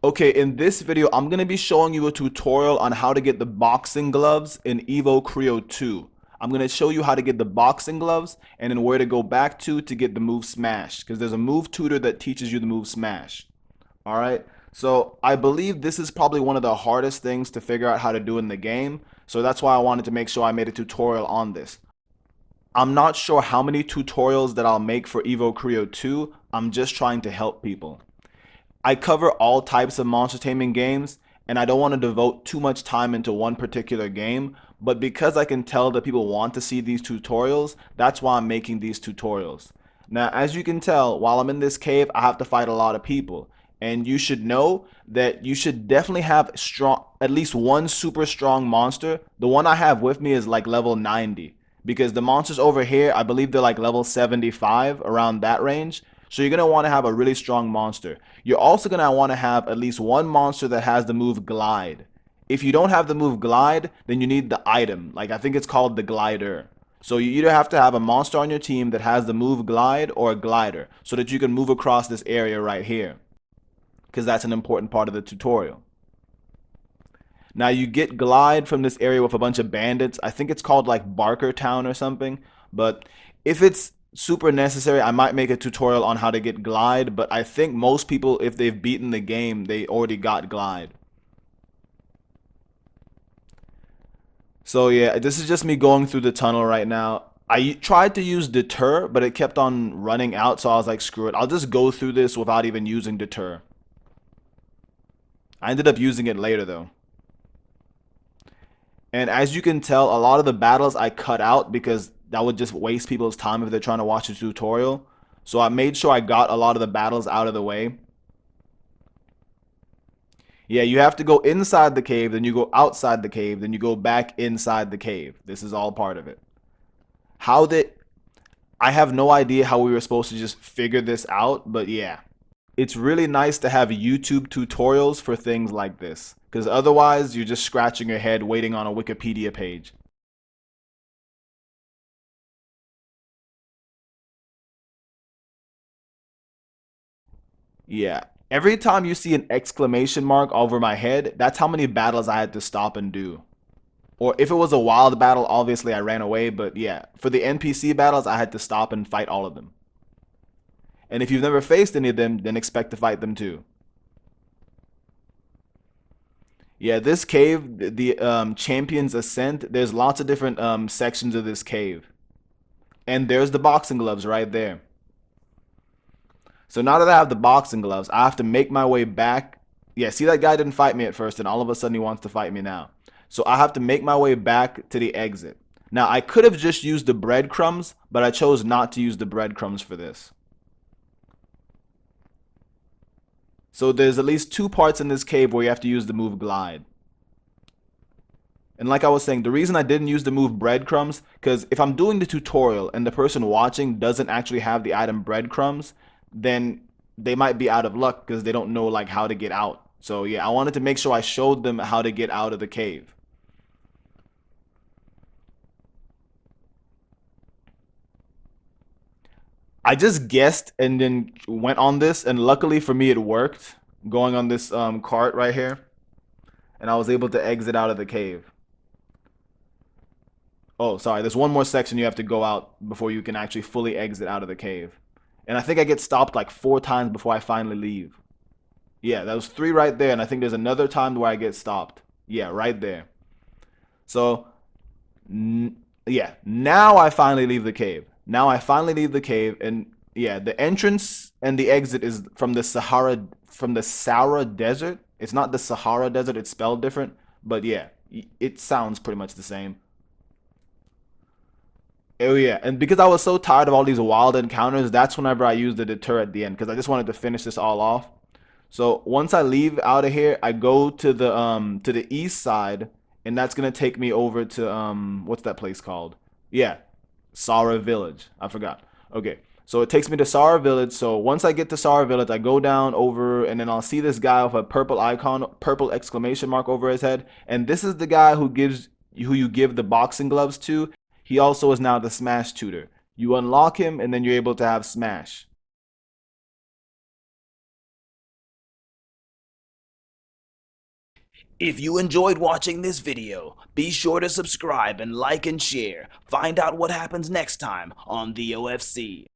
Okay, in this video, I'm going to be showing you a tutorial on how to get the boxing gloves in EvoCreo 2. I'm going to show you how to get the boxing gloves and then where to go back to get the move smash, because there's a move tutor that teaches you the move smash. All right, so I believe this is probably one of the hardest things to figure out how to do in the game, so that's why I wanted to make sure I made a tutorial on this. I'm not sure how many tutorials that I'll make for EvoCreo 2. I'm just trying to help people. I cover all types of monster taming games, and I don't want to devote too much time into one particular game, but because I can tell that people want to see these tutorials, that's why I'm making these tutorials. Now, as you can tell, while I'm in this cave, I have to fight a lot of people. And you should know that you should definitely have at least one super strong monster. The one I have with me is like level 90, because the monsters over here, I believe they're like level 75, around that range. So you're going to want to have a really strong monster. You're also going to want to have at least one monster that has the move glide. If you don't have the move glide, then you need the item. Like, I think it's called the glider. So you either have to have a monster on your team that has the move glide or a glider, so that you can move across this area right here, because that's an important part of the tutorial. Now you get glide from this area with a bunch of bandits. I think it's called like Barker Town or something. But if it's super necessary, I might make a tutorial on how to get glide. But I think most people, if they've beaten the game, they already got glide. So yeah, this is just me going through the tunnel right now. I tried to use deter, but it kept on running out. So I was like, screw it. I'll just go through this without even using deter. I ended up using it later though. And as you can tell, a lot of the battles I cut out because that would just waste people's time if they're trying to watch a tutorial. So I made sure I got a lot of the battles out of the way. Yeah, you have to go inside the cave, then you go outside the cave, then you go back inside the cave. This is all part of it. How did I have no idea how we were supposed to just figure this out, but yeah. It's really nice to have YouTube tutorials for things like this, because otherwise you're just scratching your head waiting on a Wikipedia page. Yeah. Every time you see an exclamation mark over my head, that's how many battles I had to stop and do. Or if it was a wild battle, obviously I ran away, but yeah, for the NPC battles, I had to stop and fight all of them. And if you've never faced any of them, then expect to fight them too. Yeah, this cave, the Champion's Ascent, there's lots of different sections of this cave. And there's the boxing gloves right there. So now that I have the boxing gloves, I have to make my way back. Yeah, see, that guy didn't fight me at first, and all of a sudden he wants to fight me now. So I have to make my way back to the exit. Now, I could have just used the breadcrumbs, but I chose not to use the breadcrumbs for this. So there's at least two parts in this cave where you have to use the move glide. And like I was saying, the reason I didn't use the move breadcrumbs, because if I'm doing the tutorial and the person watching doesn't actually have the item breadcrumbs, then they might be out of luck because they don't know like how to get out. So yeah, I wanted to make sure I showed them how to get out of the cave. I just guessed and then went on this, and luckily for me it worked, going on this cart right here, and I was able to exit out of the cave. Oh, sorry. There's one more section you have to go out before you can actually fully exit out of the cave. And I think I get stopped like 4 times before I finally leave. Yeah, that was 3 right there. And I think there's another time where I get stopped. Yeah, right there. So, yeah, now I finally leave the cave. Now I finally leave the cave. And yeah, the entrance and the exit is from the Sahara Desert. It's not the Sahara Desert. It's spelled different. But yeah, it sounds pretty much the same. Oh yeah, and because I was so tired of all these wild encounters, that's whenever I used the deter at the end because I just wanted to finish this all off. So once I leave out of here, I go to the east side, and that's gonna take me over to what's that place called? Yeah, Sara Village. I forgot. Okay, so it takes me to Sara Village. So once I get to Sara Village, I go down over, and then I'll see this guy with a purple icon, purple exclamation mark over his head, and this is the guy who you give the boxing gloves to. He also is now the Smash tutor. You unlock him, and then you're able to have Smash. If you enjoyed watching this video, be sure to subscribe and like and share. Find out what happens next time on the OFC.